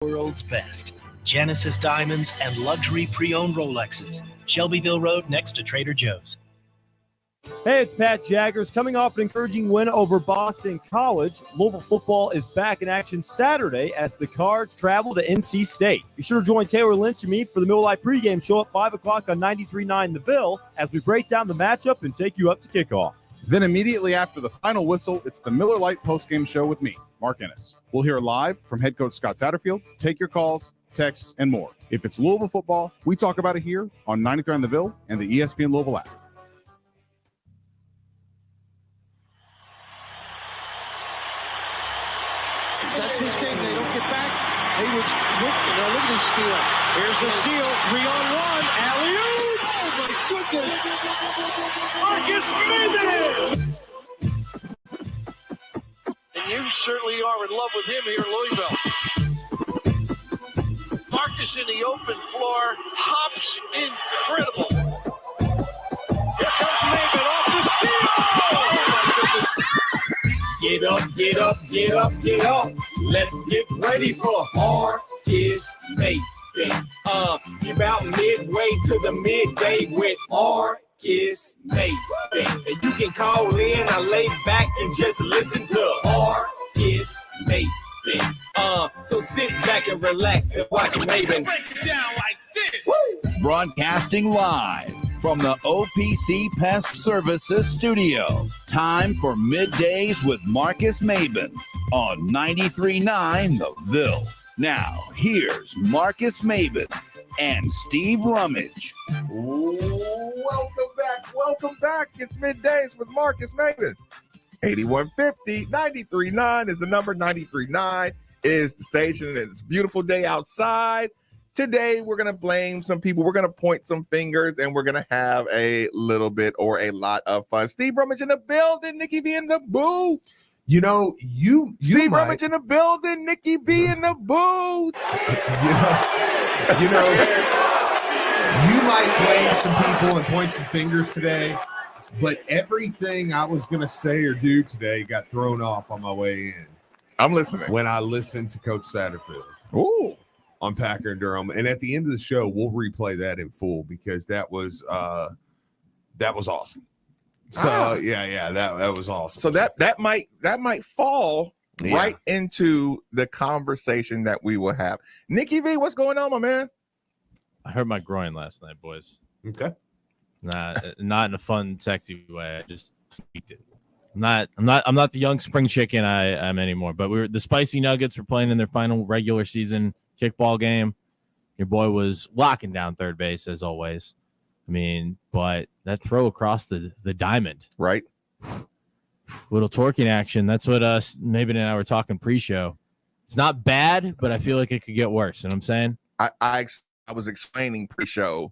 World's best. Genesis Diamonds and luxury pre-owned Rolexes. Shelbyville Road next to Trader Joe's. Hey, it's Pat Jaggers coming off an encouraging win over Boston College. Louisville football is back in action Saturday as the Cards travel to NC State. Be sure to join Taylor Lynch and me for the Miller Lite pregame show at 5 o'clock on 93.9 The Ville as we break down the matchup and take you up to kickoff. Then immediately after the final whistle, it's the Miller Lite postgame show with me, Mark Ennis. We'll hear live from head coach Scott Satterfield, take your calls, texts, and more. If it's Louisville football, we talk about it here on 93 on The Ville and the ESPN Louisville app. That's his thing. They don't get back. Hayward's look at this steal. Here's the steal. 3-on-1. Alley-oop. Oh, my goodness. Marcus Maven. And you certainly are in love with him here in Louisville. Marcus in the open floor. Hops incredible. Here comes Maven off the steal. Oh, my goodness. Get up, get up, get up, get up. Let's get ready for Marcus Maven. You're about midway to the midday with Marcus Maven. And you can call in, I lay back and just listen to Marcus Maven. So sit back and relax and watch Maven. Break it down like this. Woo! Broadcasting live from the OPC Pest Services studio. Time for Middays with Marcus Maven on 93.9 The Ville. Now, here's Marcus Maven and Steve Rummage. Welcome back. It's Middays with Marcus Maven. 8150 93.9 is the number. 93.9 is the station. It's a beautiful day outside. Today, we're going to blame some people. We're going to point some fingers, and we're going to have a little bit or a lot of fun. Steve Rummage in the building. Nikki B in the booth. You know, you Steve might, Rummage in the building. Nikki B in the booth. You might blame some people and point some fingers today, but everything I was going to say or do today got thrown off on my way in. I'm listening. When I listened to Coach Satterfield. Ooh. On Packer and Durham. And at the end of the show, we'll replay that in full because that was awesome. So that was awesome. So that might fall right into the conversation that we will have. Nikki V, what's going on, my man? I hurt my groin last night, boys. Okay. Not in a fun, sexy way. I just tweaked it. I'm not the young spring chicken I am anymore. But the Spicy Nuggets were playing in their final regular season kickball game. Your boy was locking down third base as always. I mean, but that throw across the diamond, right? Little torquing action. That's what Maven and I were talking pre-show. It's not bad, but I feel like it could get worse. You know what I'm saying? I was explaining pre-show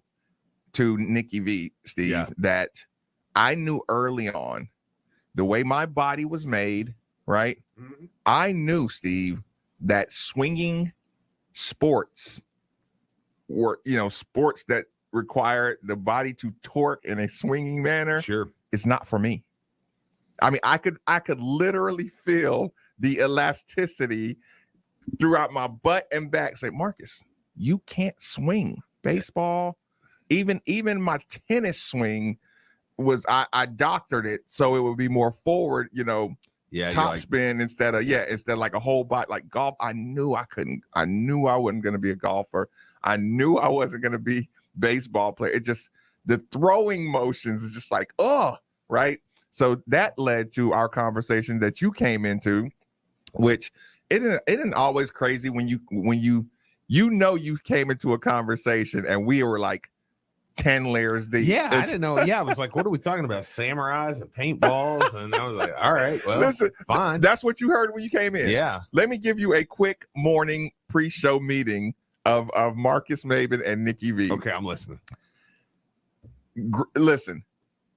to Nikki V, Steve, that I knew early on the way my body was made, right? Mm-hmm. I knew, Steve, that swinging sports were, sports that require the body to torque in a swinging manner. Sure. It's not for me. I mean, I could literally feel the elasticity throughout my butt and back. Say, Marcus, you can't swing baseball. Even my tennis swing was, I doctored it so it would be more forward, top spin instead of like a whole body. Like golf, I knew I wasn't going to be a golfer. I knew I wasn't going to be baseball player. It just, the throwing motions is just like, right? So that led to our conversation that you came into, which isn't always crazy when you came into a conversation and we were like 10 layers deep. Yeah, I didn't know. Yeah, I was like, what are we talking about? Samurais and paintballs? And I was like, all right, well, listen, fine. That's what you heard when you came in. Yeah. Let me give you a quick morning pre-show meeting of Marcus Maven and Nikki V. Okay, I'm listening. Listen.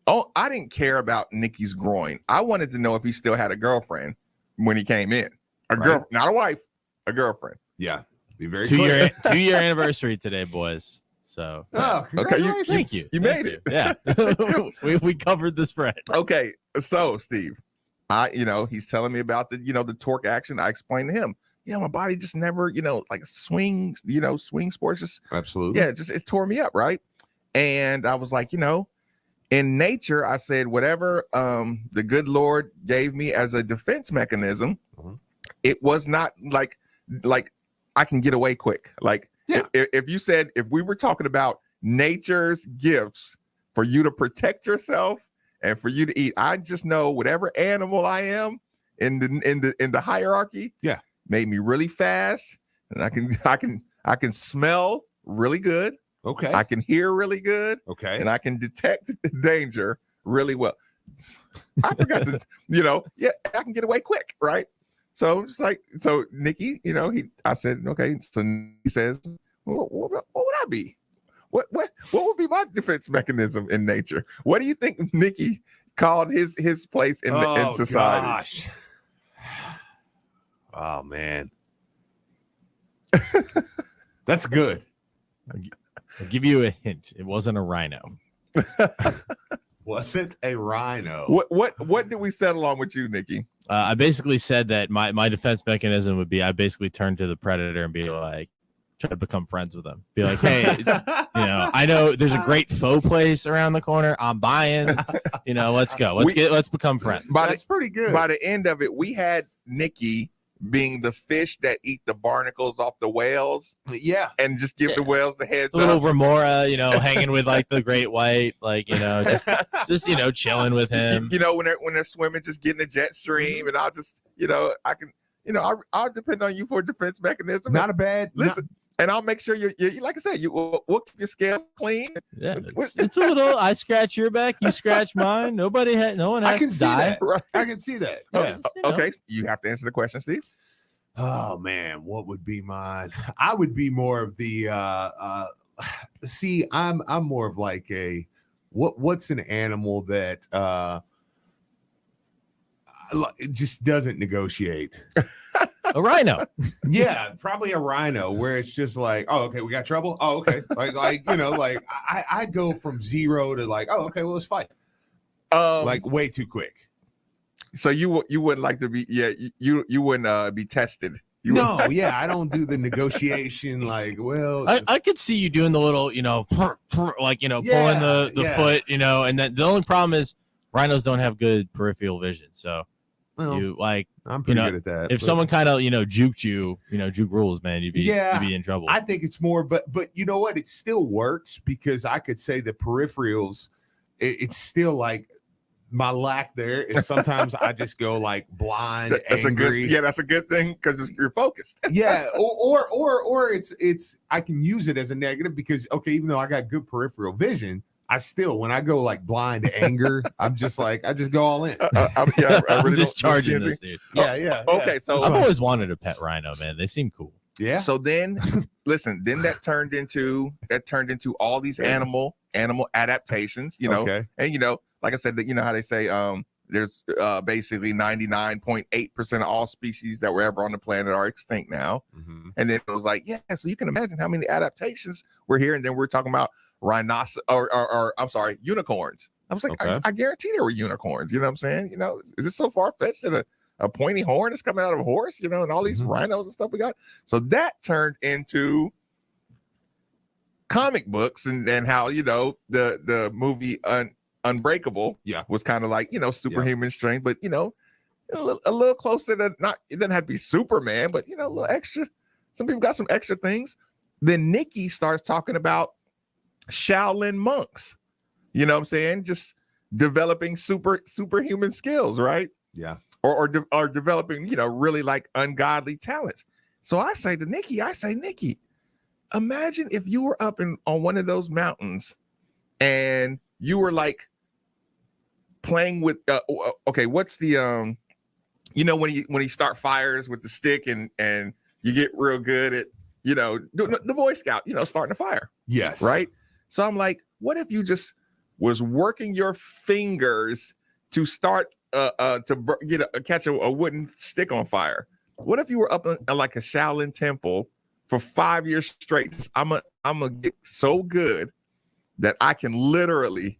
Oh, I didn't care about Nikki's groin. I wanted to know if he still had a girlfriend when he came in. Girl, not a wife, a girlfriend. Yeah. Be very clear. 2-year anniversary today, boys. So okay, thank you. You made it. Yeah. we covered the spread. Okay. So Steve, he's telling me about the torque action. I explained to him my body just never, like swing sports just, Absolutely. it tore me up. Right. And I was like, in nature, I said, whatever the good Lord gave me as a defense mechanism, it was not like I can get away quick. Like if we were talking about nature's gifts for you to protect yourself and for you to eat, I just know whatever animal I am in the hierarchy, made me really fast, and I can smell really good. Okay. I can hear really good. Okay. And I can detect danger really well. I forgot to, I can get away quick, right? So it's like, Nikki, I said, okay. So he says, what would I be? What would be my defense mechanism in nature? What do you think Nikki called his place in society? Gosh. Oh man. That's good. I'll give you a hint. It wasn't a rhino. Wasn't a rhino. What did we settle on with you, Nikki? I basically said that my defense mechanism would be I basically turn to the predator and be like, try to become friends with him. Be like, hey, I know there's a great faux place around the corner. I'm buying. Let's go. Let's become friends. That's pretty good. By the end of it, we had Nikki being the fish that eat the barnacles off the whales. Yeah. And just give the whales the heads a little up. remora, hanging with like the great white, like, just chilling with him. When they're swimming, just getting a jet stream, and I'll just, I can, I'll depend on you for a defense mechanism. Not a bad. Listen, and I'll make sure you like I said, we'll keep your scale clean. Yeah, it's a little. I scratch your back, you scratch mine. No one has to die. That. Right. I can see that. Yeah. Okay, you have to answer the question, Steve. Oh man, what would be mine? I would be more of the see, I'm more of like a what's an animal that it just doesn't negotiate. A rhino. Yeah, probably a rhino where it's just like, oh, okay, we got trouble. Oh, okay. I go from 0 to like, oh, okay, well, let's fight. Like way too quick. So you wouldn't like to be, you wouldn't be tested. I don't do the negotiation. Like, well, I could see you doing the little, pulling the foot, and then the only problem is rhinos don't have good peripheral vision. So I'm pretty good at that. If someone kind of, juked you, juke rules, man, you'd be in trouble. I think it's more, but you know what? It still works because I could say the peripherals, it's still like, my lack there is sometimes I just go like blind, that's angry. That's a good thing because you're focused. Yeah, or it's I can use it as a negative because even though I got good peripheral vision, I still when I go like blind anger, I'm just like I just go all in. I really I'm just charging this dude. Yeah. Okay, so I've always wanted a pet rhino, man. They seem cool. Yeah. So then, listen. Then that turned into all these animal adaptations. Okay. And like I said, that how they say there's basically 99.8% of all species that were ever on the planet are extinct now. Mm-hmm. And then it was like, so you can imagine how many adaptations we're here. And then we're talking about unicorns. I was like, I guarantee there were unicorns. You know what I'm saying? Is it so far fetched that a pointy horn is coming out of a horse? And all these rhinos and stuff we got. So that turned into comic books and how the movie Unbreakable was kind of like superhuman strength, but a little closer to it doesn't have to be Superman, but a little extra. Some people got some extra things. Then Nikki starts talking about Shaolin monks, you know what I'm saying, just developing superhuman skills, right? Yeah. Or developing really like ungodly talents. So I say to Nikki, Nikki, imagine if you were up on one of those mountains and you were like playing with what's the when you start fires with the stick and you get real good at doing the Boy Scout, starting a fire. Yes. Right. So I'm like, what if you just was working your fingers to start catch a wooden stick on fire? What if you were up in like a Shaolin temple for 5 years straight? I'm gonna get so good that I can literally,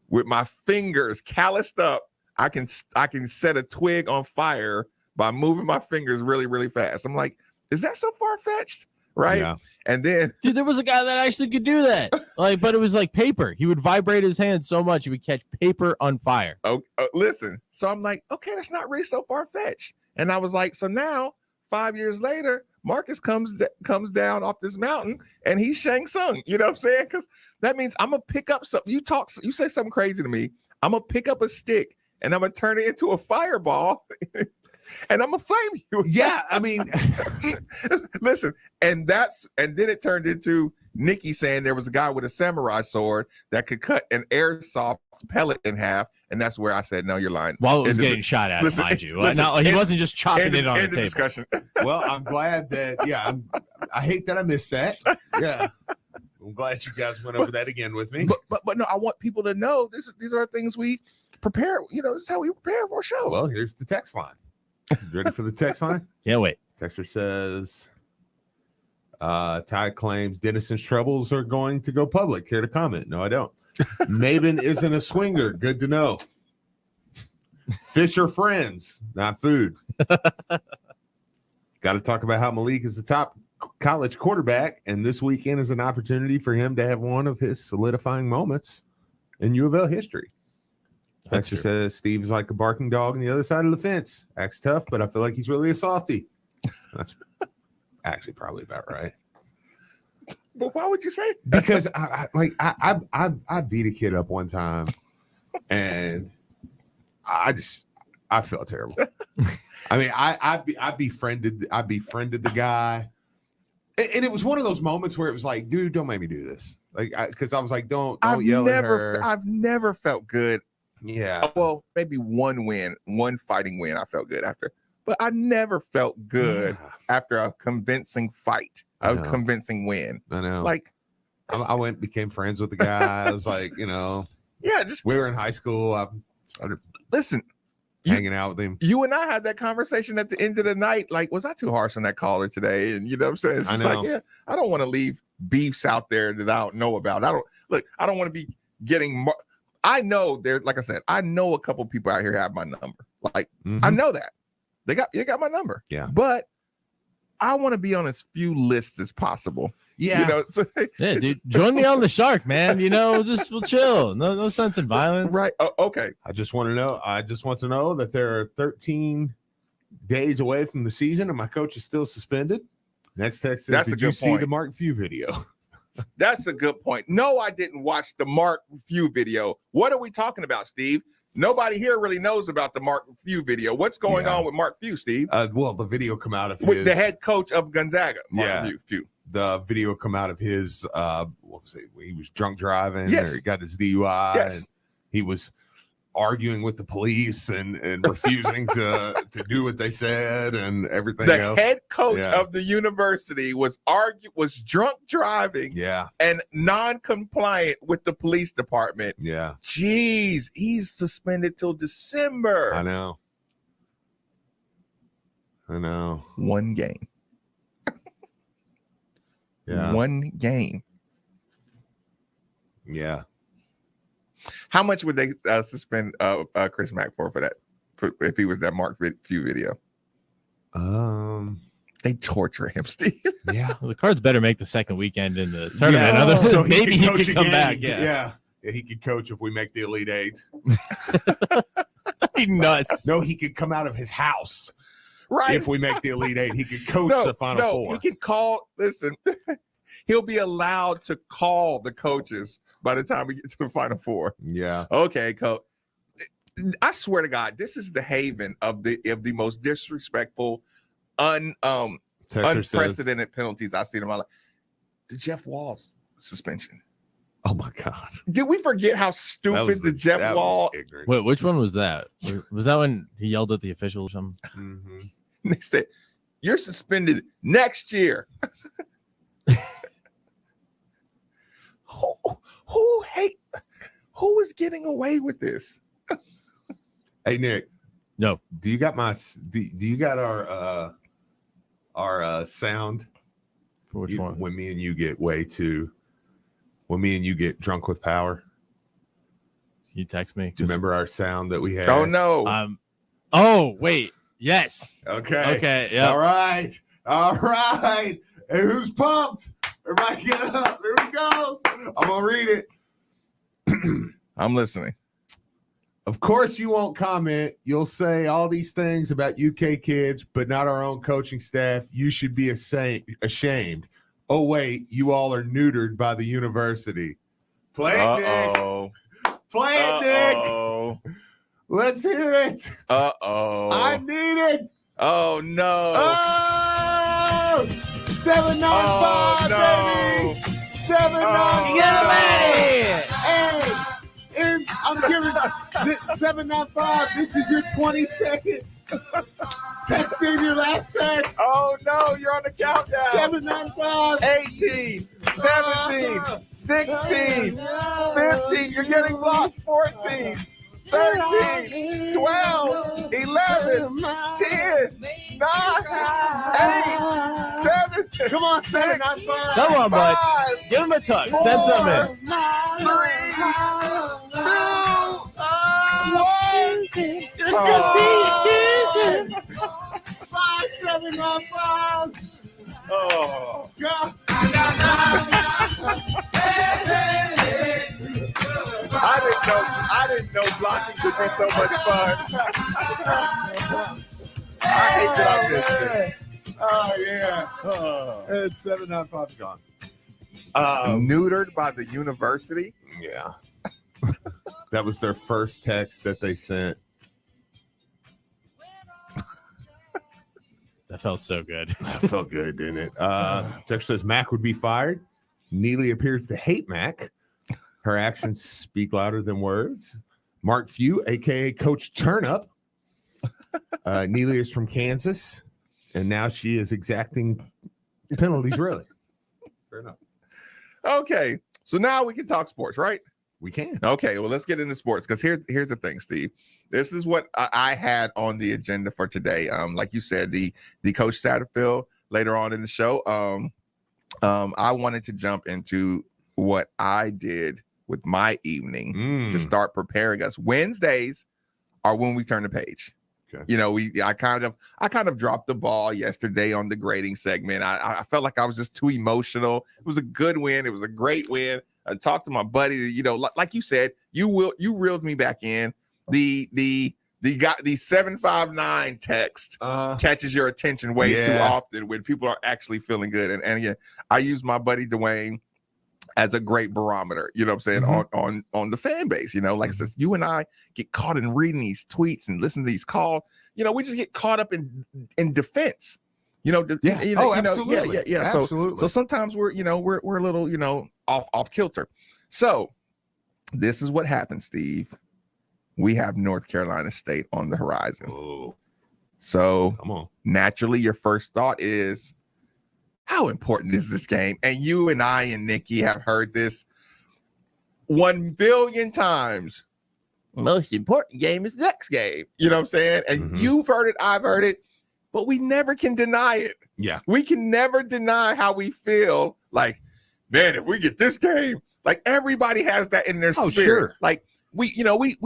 with my fingers calloused up, I can set a twig on fire by moving my fingers really, really fast. I'm like, is that so far-fetched? Right. Yeah. And then Dude, there was a guy that actually could do that. Like, but it was like paper. He would vibrate his hand so much he would catch paper on fire. oh, listen. So I'm like, okay, that's not really so far-fetched. And I was like, so now 5 years later, Marcus comes down off this mountain and he's Shang Tsung. You know what I'm saying? Because that means I'm gonna pick up something. You say something crazy to me. I'm gonna pick up a stick and I'm gonna turn it into a fireball. And I'm gonna flame you. Yeah, I mean, listen, and then it turned into Nikki saying there was a guy with a samurai sword that could cut an airsoft pellet in half, and that's where I said, "No, you're lying." While it was getting shot at, mind you. He wasn't just chopping it on the table. Discussion. well, I'm glad that. Yeah, I hate that I missed that. Yeah, I'm glad you guys went over that again with me. But no, I want people to know these are things we prepare. You know, this is how we prepare for a show. Well, here's the text line. You ready for the text line? Can't wait. Texter says, Ty claims Dennison's troubles are going to go public. Care to comment? No, I don't. Maven isn't a swinger. Good to know. Fish are friends, not food. Got to talk about how Malik is the top college quarterback, and this weekend is an opportunity for him to have one of his solidifying moments in U of L history. Texter says Steve's like a barking dog on the other side of the fence. Acts tough, but I feel like he's really a softie. That's actually probably about right. But why would you say? Because I beat a kid up one time, and I felt terrible. I mean, I befriended the guy, and it was one of those moments where it was like, dude, don't make me do this. Like, because I was like, don't yell at her. I've never felt good. Yeah. Well, maybe one fighting win, I felt good after, but I never felt good after a convincing fight, a convincing win. I know. Like, I became friends with the guy. I was like, you know, yeah, we were in high school. I started hanging out with him. You and I had that conversation at the end of the night. Like, was I too harsh on that caller today? And you know what I'm saying? It's just like, yeah, I don't want to leave beefs out there that I don't know about. I don't want to be getting. I know there, like I said, I know a couple people out here have my number. Like, I know that they got my number. Yeah, but I want to be on as few lists as possible. Yeah, you know. So, yeah, dude, join me on the Shark, man. You know, we'll chill. No sense in violence. Right. Okay. I just want to know that there are 13 days away from the season, and my coach is still suspended. Next text says, did you see the Mark Few video? That's a good point. No, I didn't watch the Mark Few video. What are we talking about, Steve? Nobody here really knows about the Mark Few video. What's going on with Mark Few, Steve? Well, the video come out of with the head coach of Gonzaga. Mark Few. The video come out of his what was it? He was drunk driving. Yes. Or he got his DUI. Yes. And he was arguing with the police and refusing to do what they said and everything else. The head coach of the university was drunk driving and non-compliant with the police department. Yeah. Jeez, he's suspended till December. I know. One game. Yeah. One game. Yeah. How much would they suspend Chris Mack for that? If he was that Mark Few video? They torture him, Steve. Yeah. Well, the Cards better make the second weekend in the tournament. Yeah. So maybe he could come back. Yeah. He could coach if we make the Elite Eight. He nuts. No, he could come out of his house. Right. If we make the Elite Eight, he could coach the Final Four. He can call. Listen, he'll be allowed to call the coaches by the time we get to the Final Four. Yeah. Okay, coach. I swear to God, this is the haven of the most disrespectful, unprecedented penalties I've seen in my life. The Jeff Walls suspension. Oh my God! Did we forget how stupid the Jeff Wall? Wait, which one was that? Was that when he yelled at the official or something? Mm-hmm. They said, "You're suspended next year." Who is getting away with this? Hey Nick, no. Do you got our sound? For which one? When me and you get drunk with power. You text me. Do you remember our sound that we had? Oh no. Oh wait. Yes. Okay. Okay. Yeah. All right. And who's pumped? Everybody get up. Here we go. I'm going to read it. I'm listening. Of course, you won't comment. You'll say all these things about UK kids, but not our own coaching staff. You should be ashamed. Oh, wait, you all are neutered by the university. Play it, Nick. Play it, Nick. Let's hear it. I need it. Oh, no. Oh, 795, baby. 795. Get him out of here. Hey. And I'm giving 795. This is your 20 seconds. Text in your last text. Oh, no. You're on the countdown. 795. 18, 17, 16, 15. You're getting blocked. 14, 13, 12, 11, 10, 9, 8, 7. Come on, 795. Come on, bud. 5, Give him a tug. Send some in. 3, 2, 1. Five, 795. Oh. God. I didn't know blocking could be so much fun. I hate that I missed it. Oh, yeah. And 795's gone. Neutered by the university. Yeah. That was their first text that they sent. That felt so good. That felt good, didn't it? Text says Mac would be fired. Neely appears to hate Mac. Her actions speak louder than words. Mark Few, a.k.a. Coach Turnup. Neely is from Kansas, and now she is exacting penalties, really. Fair enough. Okay, so now we can talk sports, right? We can. Okay, well, let's get into sports because here's the thing, Steve. This is what I had on the agenda for today. Like you said, the Coach Satterfield later on in the show. I wanted to jump into what I did with my evening to start preparing us. Wednesdays are when we turn the page. Okay. You know, I kind of dropped the ball yesterday on the grading segment. I felt like I was just too emotional. It was a good win. It was a great win. I talked to my buddy. You know, like you said, you reeled me back in. The 759 text catches your attention way too often when people are actually feeling good. And again, I use my buddy Dwayne as a great barometer, you know what I'm saying, on the fan base. You know, like I said, you and I get caught in reading these tweets and listening to these calls. You know, we just get caught up in defense. You know, absolutely. Yeah. Absolutely. So sometimes we're a little, off kilter. So this is what happens, Steve. We have North Carolina State on the horizon. Oh. So Come on. Naturally, your first thought is, how important is this game? And you and I and Nikki have heard this 1 billion times. Most important game is next game. You know what I'm saying? And you've heard it, I've heard it, but we never can deny it. Yeah. We can never deny how we feel. Like, man, if we get this game, like everybody has that in their spirit. Sure. Like we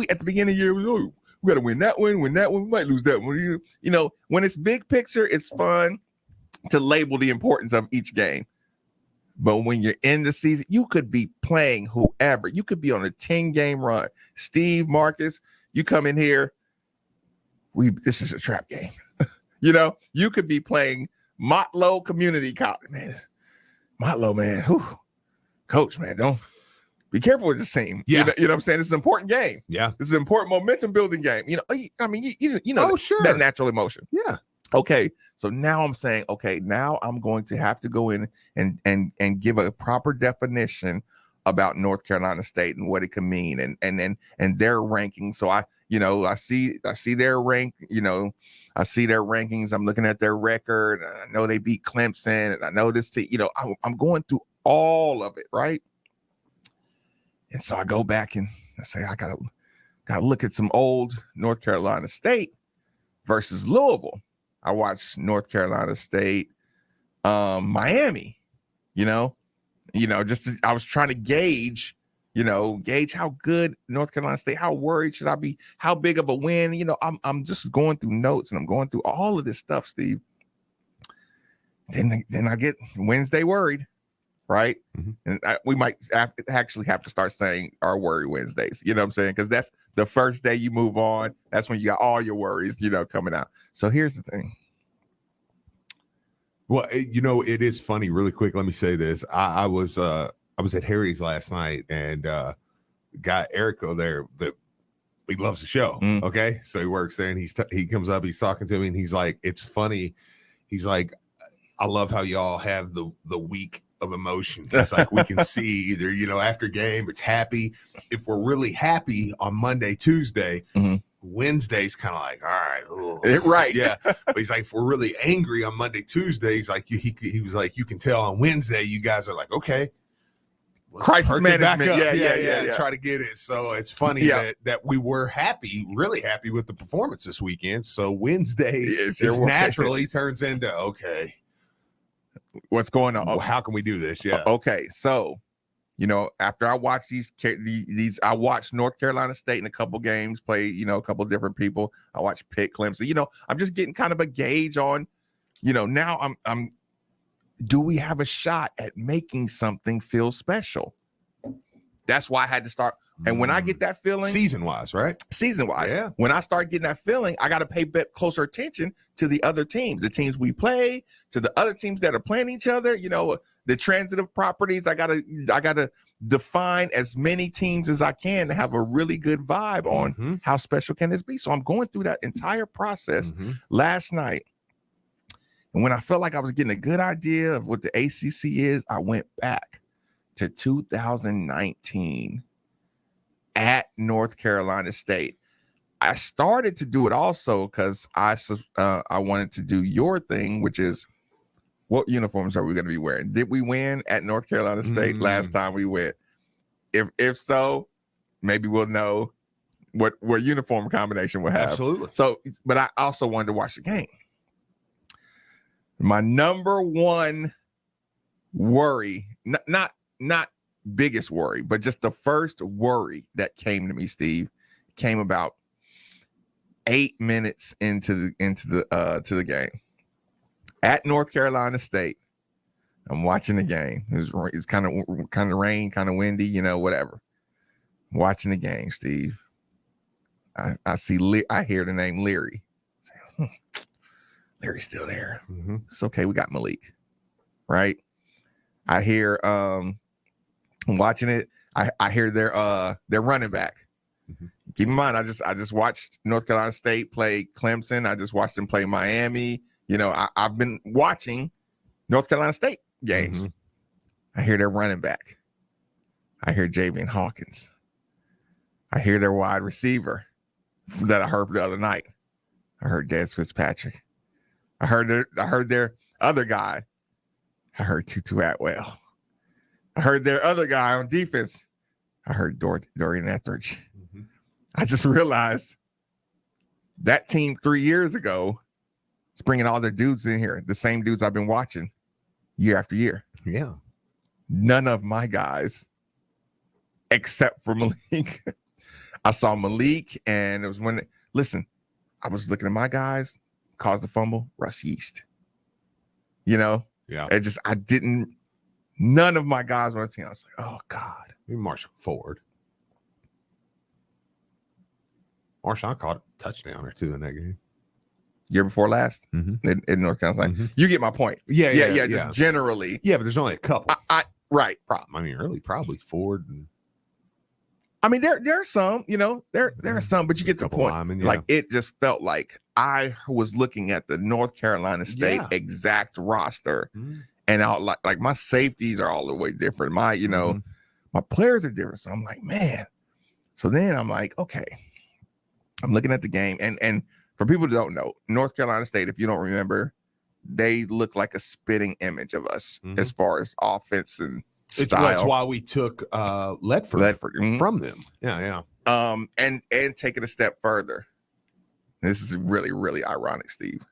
at the beginning of the year, we got to win that one, we might lose that one. You know, when it's big picture, it's fun to label the importance of each game. But when you're in the season, you could be playing whoever. You could be on a 10-game run. Steve, Marcus, you come in here, this is a trap game. You know, you could be playing Motlow Community College. Man, Motlow, man. Whew. Coach, man, don't be careful with this team. Yeah. You know what I'm saying? This is an important game. Yeah. This is an important momentum building game. You know, I mean, you know, Oh, sure. that natural emotion. Yeah. Okay. So now I'm saying, okay, now I'm going to have to go in and give a proper definition about North Carolina State and what it can mean and their ranking. So I see their rank, I see their rankings. I'm looking at their record. I know they beat Clemson, and I know this team, I'm going through all of it, right? And so I go back and I say, I gotta look at some old North Carolina State versus Louisville. I watched North Carolina State, Miami, I was trying to gauge gauge how good North Carolina State, how worried should I be, how big of a win. I'm just going through notes and I'm going through all of this stuff, Steve. Then I get Wednesday worried, right? And we might actually have to start saying our worry Wednesdays. You know what I'm saying? Because that's the first day you move on. That's when you got all your worries, coming out. So here's the thing. Well, it is funny. Really quick, let me say this. I was at Harry's last night and got Erico there that he loves the show. Okay, so he works there and he comes up, he's talking to me and he's like, "It's funny." He's like, "I love how y'all have the week of emotion. It's like we can see either after game it's happy. If we're really happy on Monday, Tuesday." Wednesday's kind of like, all right, right, yeah. But he's like, if we're really angry on Monday, Tuesday, he's like, he was like, you can tell on Wednesday, you guys are like, okay, crisis management, yeah, try to get it. So it's funny that we were really happy with the performance this weekend. So Wednesday is naturally turns into okay, what's going on? Well, how can we do this? Yeah, okay, so. After I watched these, I watched North Carolina State in a couple games play, a couple different people. I watched Pitt, Clemson. I'm just getting kind of a gauge on, now do we have a shot at making something feel special? That's why I had to start. And when I get that feeling, season-wise, right? Season-wise, yeah. When I start getting that feeling, I got to pay closer attention to the other teams, the teams we play, to the other teams that are playing each other. The transitive properties. I gotta define as many teams as I can to have a really good vibe on how special can this be. So I'm going through that entire process last night. And when I felt like I was getting a good idea of what the ACC is, I went back to 2019 at North Carolina State. I started to do it also because I wanted to do your thing, which is, what uniforms are we going to be wearing? Did we win at North Carolina State last time we went? If so, maybe we'll know what uniform combination we'll have. Absolutely. So, but I also wanted to watch the game. My number one worry, not biggest worry, but just the first worry that came to me, Steve, came about 8 minutes into the game. At North Carolina State, I'm watching the game. It's kind of rain, kind of windy, whatever. I'm watching the game, Steve. I hear the name Leary. Larry's still there. It's okay. We got Malik, right? I hear I'm watching it. I hear their running back. Keep in mind, I just watched North Carolina State play Clemson. I just watched them play Miami. I've been watching North Carolina State games. I hear their running back. I hear Javian Hawkins. I hear their wide receiver that I heard the other night. I heard Des Fitzpatrick. I heard their other guy. I heard Tutu Atwell. I heard their other guy on defense. I heard Dorian Etheridge. I just realized that team 3 years ago is bringing all their dudes in here, the same dudes I've been watching year after year. Yeah. None of my guys, except for Malik. I saw Malik, and it was I was looking at my guys, caused the fumble, Russ Yeast. Yeah. None of my guys were on the team. I was like, oh, God. Maybe Marshawn Ford. Marshawn caught a touchdown or two in that game. Year before last in North Carolina. You get my point. Yeah. Just generally. Yeah, but there's only a couple. Right. Really, probably Ford. There are some, there are some, but you get the point. Linemen, yeah. Like, it just felt like I was looking at the North Carolina State exact roster, and I like my safeties are all the way different. My players are different. So I'm like, man. So then I'm like, okay. I'm looking at the game, and for people who don't know, North Carolina State, if you don't remember, they look like a spitting image of us as far as offense and style. That's why we took Ledford from them. Yeah. And take it a step further. This is really, really ironic, Steve.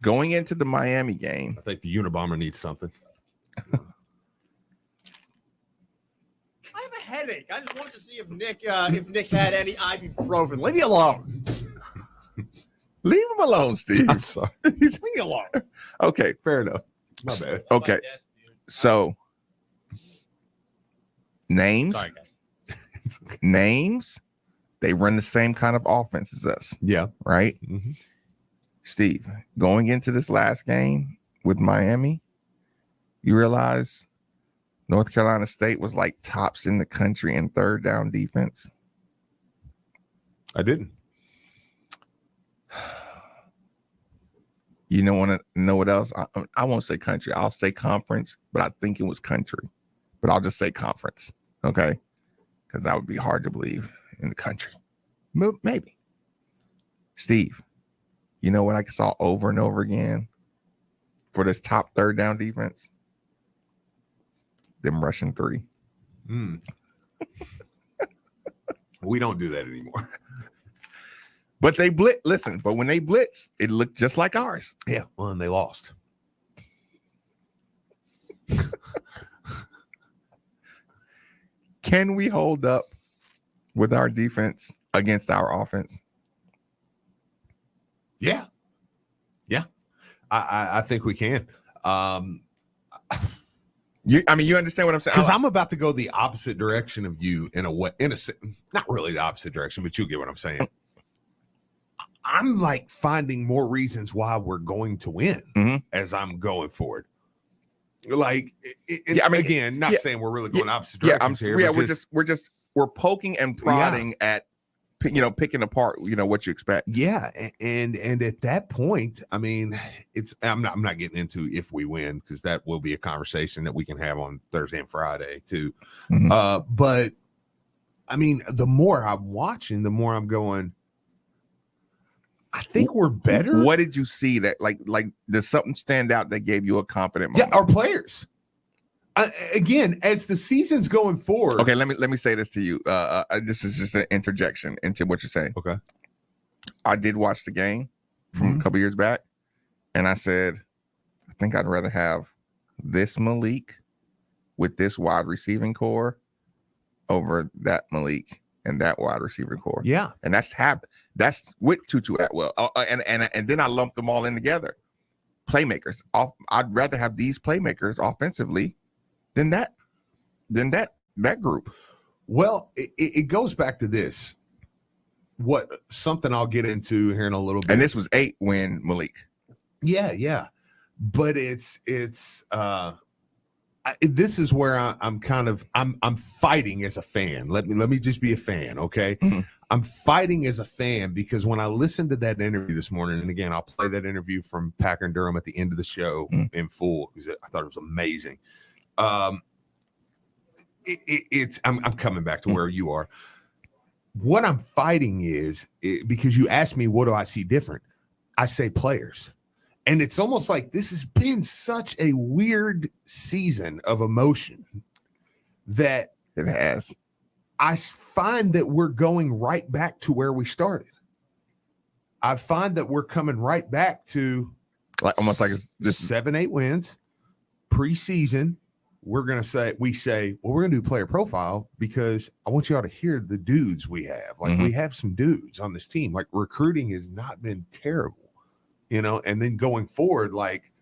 Going into the Miami game, I think the Unabomber needs something. headache. I just wanted to see if Nick had any ibuprofen. Leave me alone. Leave him alone, Steve. I'm sorry. Leave me alone. Okay, Fair enough. My bad. okay. So names, Sorry, guys. names, they run the same kind of offense as us, Yeah. right? Mhm. Steve, going into this last game with Miami, you realize North Carolina State was like tops in the country in third down defense. I didn't. You don't want to know what else? I won't say country. I'll say conference, but I think it was country. But I'll just say conference, okay? Because that would be hard to believe in the country. Maybe. Steve, you know what I saw over and over again for this top third down defense? Them rushing three. We don't do that anymore. But they blitz. Listen, but when they blitz, it looked just like ours. Yeah. Well, and they lost. Can we hold up with our defense against our offense? Yeah. Yeah. I think we can. You understand what I'm saying? Because I'm about to go the opposite direction of you in a way, not really the opposite direction, but you get what I'm saying. I'm like finding more reasons why we're going to win as I'm going forward. Like, again, not saying we're really going opposite directions here. We're poking and prodding at, picking apart, what you expect. Yeah, and at that point, I mean, I'm not getting into if we win, because that will be a conversation that we can have on Thursday and Friday too. But I mean, the more I'm watching, the more I'm going, I think we're better. What did you see that like does something stand out that gave you a confident moment? Yeah, our players. Again, as the season's going forward. Okay, let me say this to you. This is just an interjection into what you're saying. Okay. I did watch the game from a couple years back, and I said, I think I'd rather have this Malik with this wide receiving core over that Malik and that wide receiver core. Yeah. And that's with Tutu Atwell. And then I lumped them all in together. Playmakers. I'd rather have these playmakers offensively than that group. Well, it goes back to this. Something I'll get into here in a little bit. And this was 8 when Malik. Yeah. But this is where I'm fighting as a fan. Let me just be a fan, okay? Mm-hmm. I'm fighting as a fan because when I listened to that interview this morning, and again, I'll play that interview from Packer and Durham at the end of the show in full because I thought it was amazing. I'm coming back to where you are. What I'm fighting is because you asked me, what do I see different? I say players. And it's almost like this has been such a weird season of emotion that it has. I find that we're going right back to where we started. I find that we're coming right back to almost like this 7-8 wins preseason. We're going to say, well, we're going to do player profile because I want you all to hear the dudes we have. Like we have some dudes on this team. Like recruiting has not been terrible. And then going forward, like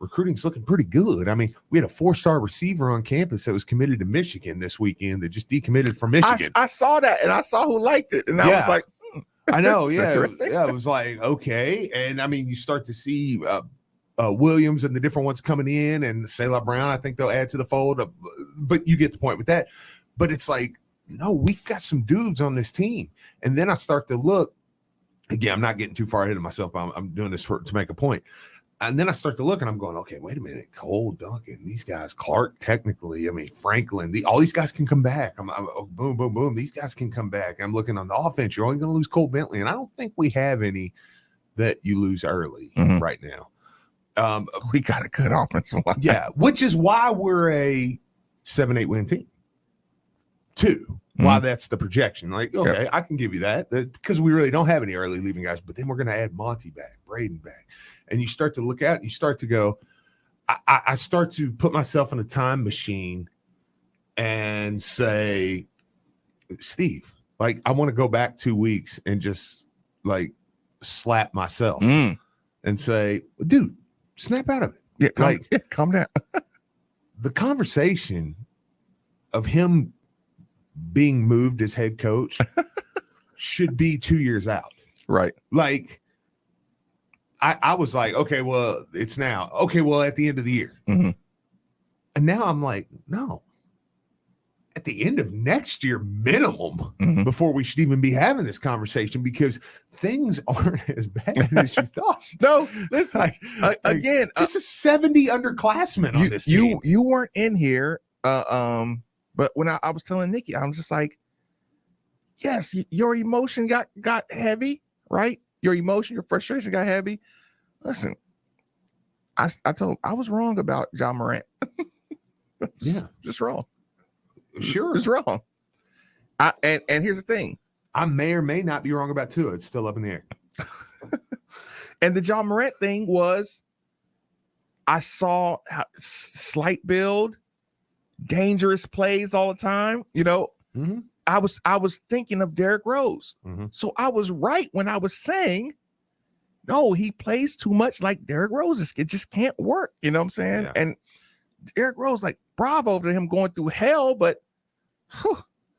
recruiting's looking pretty good. I mean, we had a 4-star receiver on campus that was committed to Michigan this weekend that just decommitted from Michigan. I saw that, and I saw who liked it, and I was like, I know, yeah. It was like, okay. And I mean, you start to see Williams and the different ones coming in, and Selah Brown, I think they'll add to the fold. But you get the point with that. But it's like, no, we've got some dudes on this team. And then I start to look. Again, I'm not getting too far ahead of myself. I'm doing this to make a point. And then I start to look and I'm going, okay, wait a minute. Cole, Duncan, these guys, Clark, technically, I mean, Franklin, all these guys can come back. I'm boom, boom, boom. These guys can come back. I'm looking on the offense. You're only going to lose Cole Bentley. And I don't think we have any that you lose early right now. We got a good offensive line. Yeah, which is why we're a 7-8 win team. 2. Why that's the projection. Like, okay, I can give you that because we really don't have any early leaving guys, but then we're going to add Monty back, Braden back. And you start to look out and you start to go, I start to put myself in a time machine and and say, Steve, like, I want to go back 2 weeks and just like slap myself and say, dude, snap out of it. Yeah, calm down. The conversation of him being moved as head coach should be 2 years out. Right. Like, I was like, okay, well, it's now. Okay, well, at the end of the year. Mm-hmm. And now I'm like, no. At the end of next year, minimum, before we should even be having this conversation, because things aren't as bad as you thought. No, listen, again, this is 70 underclassmen on this team. You weren't in here, but when I was telling Nikki, I was just like, yes, your emotion got heavy, right? Your emotion, your frustration got heavy. Listen, I told him I was wrong about John Morant. Yeah, just wrong. Sure, it's wrong. And here's the thing: I may or may not be wrong about Tua. It's still up in the air. And the John Morant thing was, I saw slight build, dangerous plays all the time. You know, I was thinking of Derrick Rose, so I was right when I was saying, no, he plays too much like Derrick Rose. It just can't work. You know what I'm saying? Yeah. And Derrick Rose, like, bravo to him going through hell, but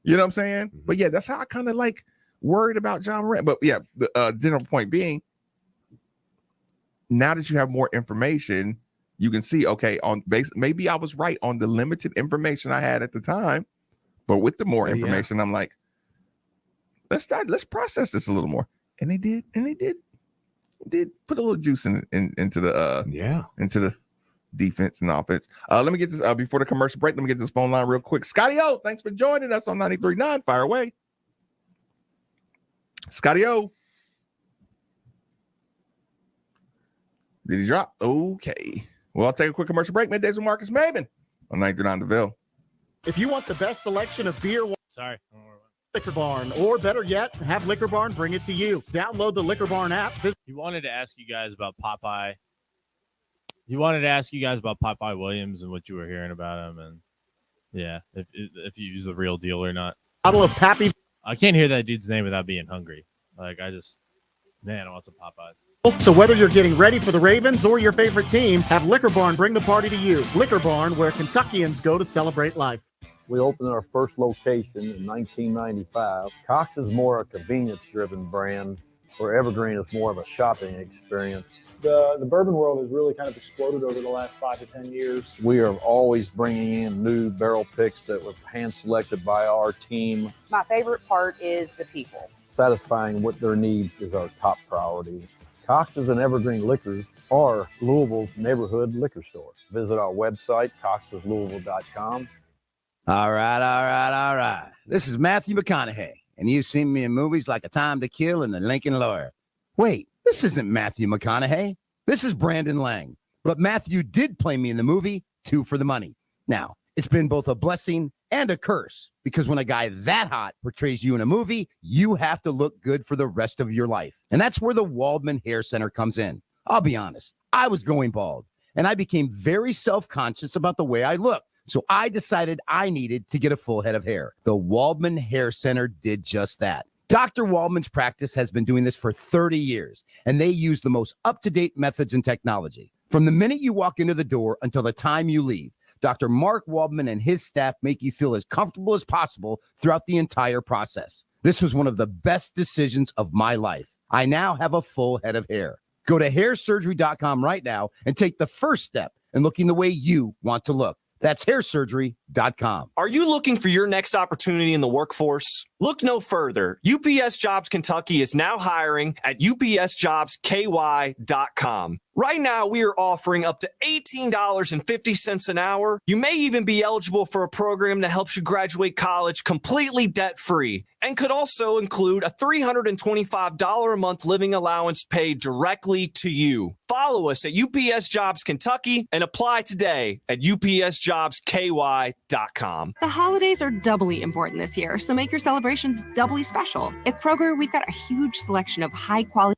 you know what I'm saying? But yeah, that's how I kind of like worried about John Morant. But yeah, the general point being, now that you have more information, you can see, okay, on base, maybe I was right on the limited information I had at the time, but with the more information, I'm like, let's process this a little more. And they did put a little juice into the defense and offense. Let me get this before the commercial break. Let me get this phone line real quick. Scotty O, thanks for joining us on 93.9. Fire away. Scotty O. Did he drop? Okay. Well, I'll take a quick commercial break. Middays with Marcus Maben on 93.9 The Ville. If you want the best selection of beer, Liquor Barn, or better yet, have Liquor Barn bring it to you. Download the Liquor Barn app. He wanted to ask you guys about Popeye. He wanted to ask you guys about Popeye Williams and what you were hearing about him, and yeah, if he's the real deal or not. Bottle of Pappy. I can't hear that dude's name without being hungry. Like, I want some Popeyes. So whether you're getting ready for the Ravens or your favorite team, have Liquor Barn bring the party to you. Liquor Barn, where Kentuckians go to celebrate life. We opened our first location in 1995. Cox is more a convenience-driven brand, where Evergreen is more of a shopping experience. The bourbon world has really kind of exploded over the last 5 to 10 years. We are always bringing in new barrel picks that were hand-selected by our team. My favorite part is the people. Satisfying what their needs is our top priority. Cox's and Evergreen Liquors are Louisville's neighborhood liquor store. Visit our website, coxeslouisville.com. All right. This is Matthew McConaughey, and you've seen me in movies like A Time to Kill and The Lincoln Lawyer. Wait, this isn't Matthew McConaughey. This is Brandon Lang. But Matthew did play me in the movie Two for the Money. Now, it's been both a blessing and a curse, because when a guy that hot portrays you in a movie, you have to look good for the rest of your life. And that's where the Waldman Hair Center comes in. I'll be honest, I was going bald, and I became very self-conscious about the way I look. So I decided I needed to get a full head of hair. The Waldman Hair Center did just that. Dr. Waldman's practice has been doing this for 30 years, and they use the most up-to-date methods and technology. From the minute you walk into the door until the time you leave, Dr. Mark Waldman and his staff make you feel as comfortable as possible throughout the entire process. This was one of the best decisions of my life. I now have a full head of hair. Go to hairsurgery.com right now and take the first step in looking the way you want to look. That's hairsurgery.com. Are you looking for your next opportunity in the workforce? Look no further. UPS Jobs Kentucky is now hiring at upsjobsky.com. Right now, we are offering up to $18.50 an hour. You may even be eligible for a program that helps you graduate college completely debt-free and could also include a $325 a month living allowance paid directly to you. Follow us at UPS Jobs Kentucky and apply today at upsjobsky.com. The holidays are doubly important this year, so make your celebrations doubly special. At Kroger, we've got a huge selection of high-quality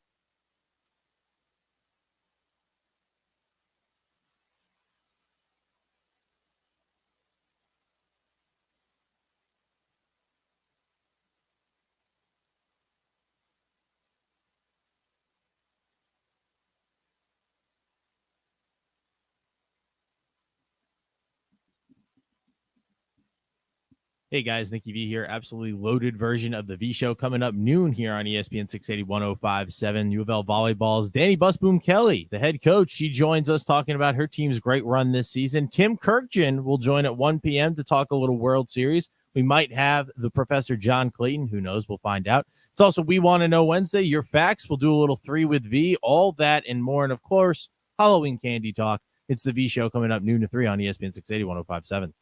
Hey guys, Nikki V here. Absolutely loaded version of the V Show coming up noon here on ESPN 680 105.7. U of L Volleyball's Danny Busboom Kelly, the head coach. She joins us talking about her team's great run this season. Tim Kirkjian will join at 1 p.m. to talk a little World Series. We might have the Professor John Clayton. Who knows? We'll find out. It's also We Want to Know Wednesday. Your facts. We'll do a little 3 with V. All that and more. And of course, Halloween candy talk. It's the V Show coming up noon to 3 on ESPN 680 105.7.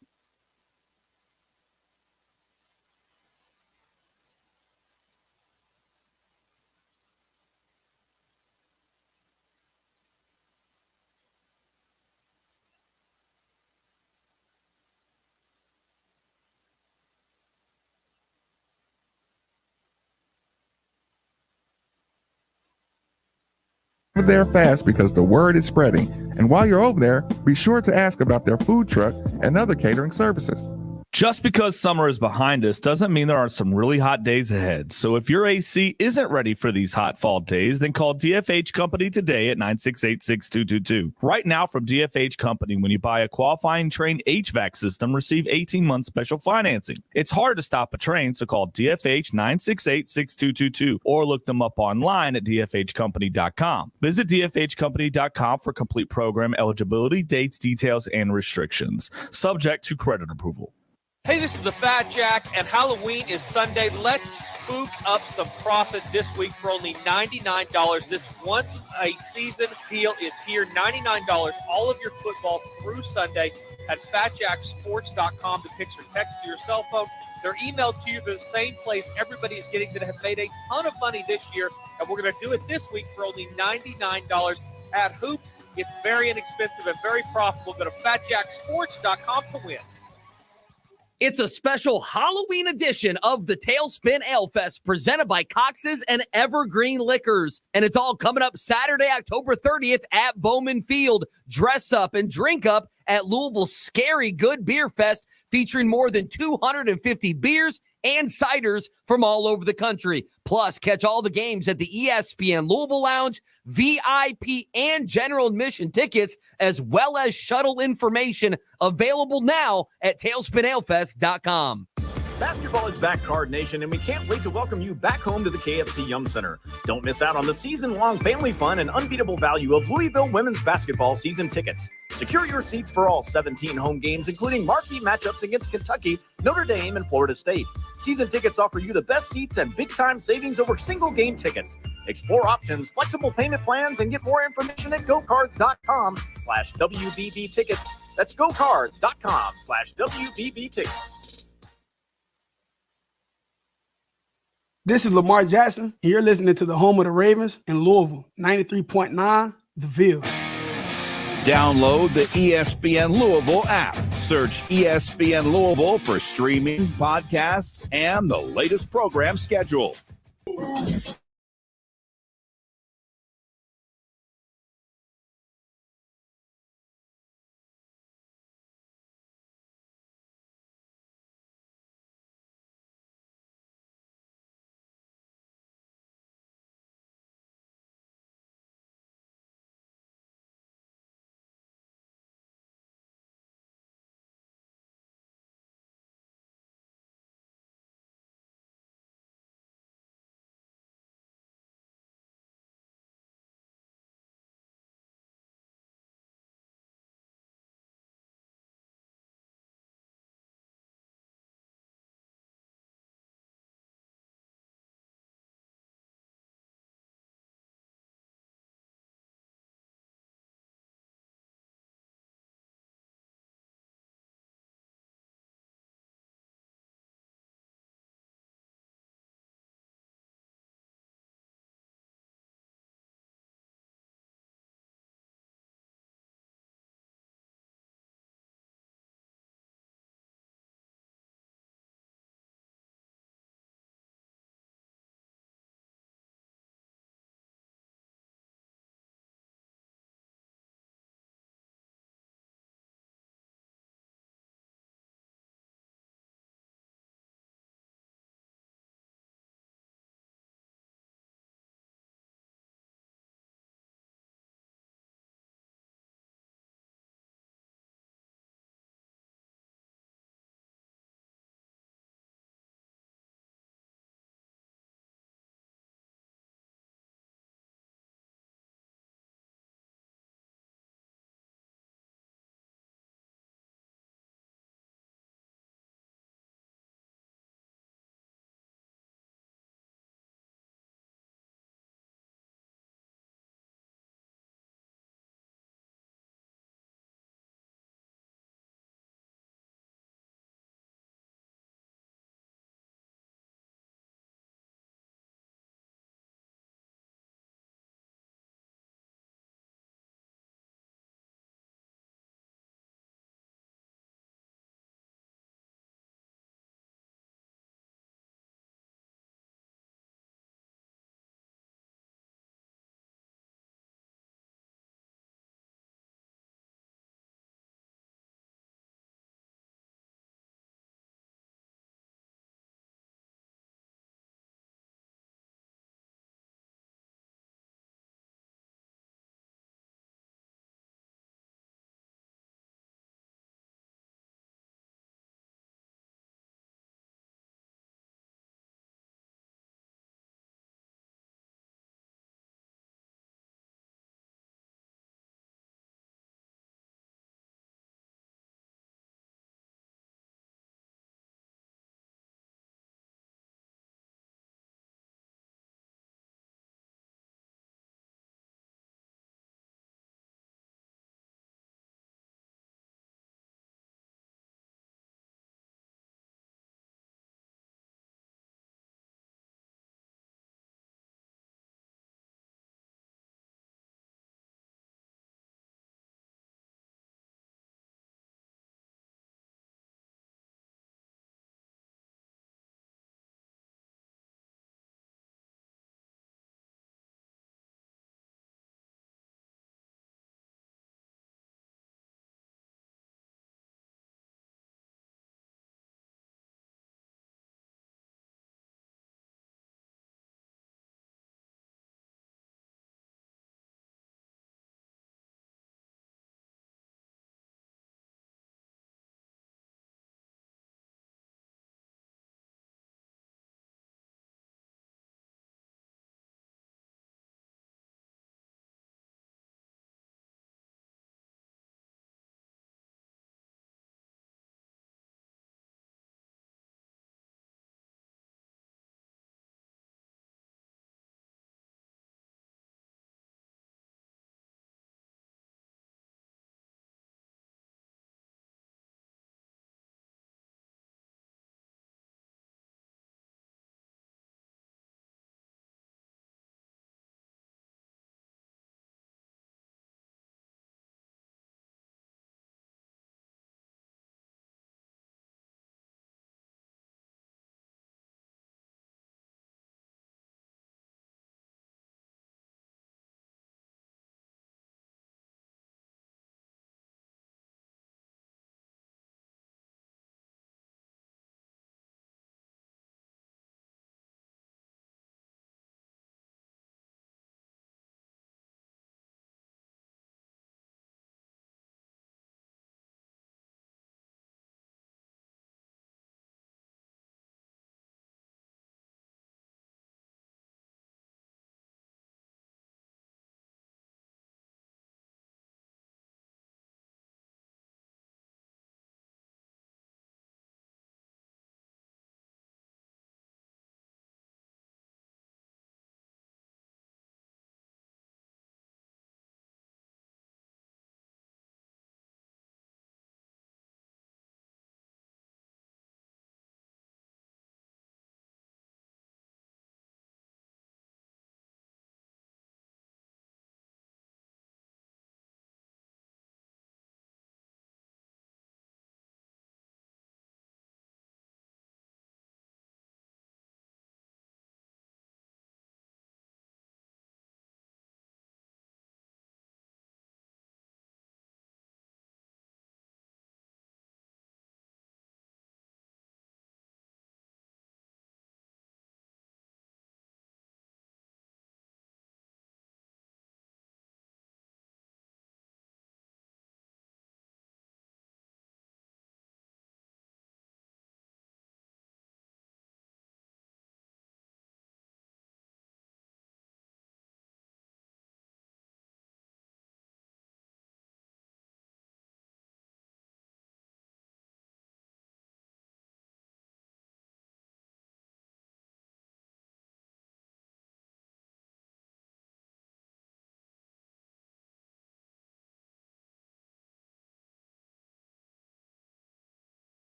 There fast because the word is spreading. And while you're over there, be sure to ask about their food truck and other catering services. Just because summer is behind us doesn't mean there aren't some really hot days ahead. So if your AC isn't ready for these hot fall days, then call DFH Company today at 968-6222. Right now from DFH Company, when you buy a qualifying Trane HVAC system, receive 18-month special financing. It's hard to stop a train, so call DFH 968-6222 or look them up online at dfhcompany.com. Visit dfhcompany.com for complete program eligibility, dates, details, and restrictions. Subject to credit approval. Hey, this is the Fat Jack, and Halloween is Sunday. Let's spook up some profit this week for only $99. This once-a-season deal is here, $99. All of your football through Sunday at fatjacksports.com to picture text to your cell phone. They're emailed to you to the same place everybody is getting that have made a ton of money this year, and we're going to do it this week for only $99 at Hoops. It's very inexpensive and very profitable. Go to fatjacksports.com to win. It's a special Halloween edition of the Tailspin Ale Fest presented by Cox's and Evergreen Liquors. And it's all coming up Saturday, October 30th at Bowman Field. Dress up and drink up at Louisville's Scary Good Beer Fest, featuring more than 250 beers and ciders from all over the country. Plus, catch all the games at the ESPN Louisville Lounge, VIP and general admission tickets, as well as shuttle information available now at tailspinalefest.com. Basketball is back, Card Nation, and we can't wait to welcome you back home to the KFC Yum Center. Don't miss out on the season-long family fun and unbeatable value of Louisville women's basketball season tickets. Secure your seats for all 17 home games, including marquee matchups against Kentucky, Notre Dame, and Florida State. Season tickets offer you the best seats and big-time savings over single-game tickets. Explore options, flexible payment plans, and get more information at gocards.com/WBB tickets. That's gocards.com/WBB tickets. This is Lamar Jackson, and you're listening to the home of the Ravens in Louisville, 93.9 The Ville. Download the ESPN Louisville app. Search ESPN Louisville for streaming, podcasts, and the latest program schedule.